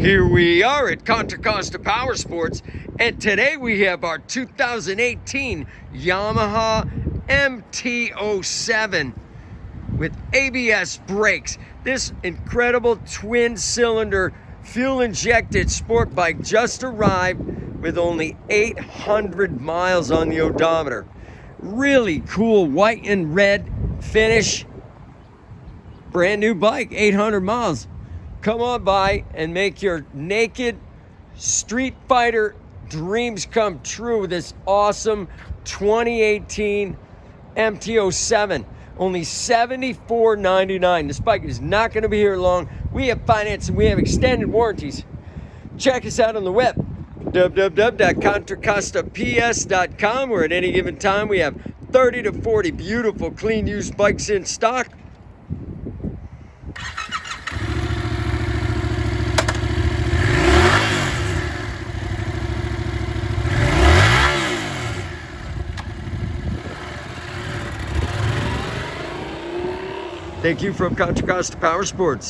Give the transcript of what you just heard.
Here we are at Contra Costa Powersports, and today we have our 2018 Yamaha MT-07 with ABS brakes. This incredible twin-cylinder fuel-injected sport bike just arrived with only 800 miles on the odometer. Really cool white and red finish. Brand new bike, 800 miles. Come on by and make your naked street fighter dreams come true with this awesome 2018 MT-07. Only $74.99. This bike is not going to be here long. We have financing, we have extended warranties. Check us out on the web, www.contracostaps.com, where at any given time we have 30 to 40 beautiful, clean used bikes in stock. Thank you from Contra Costa Powersports.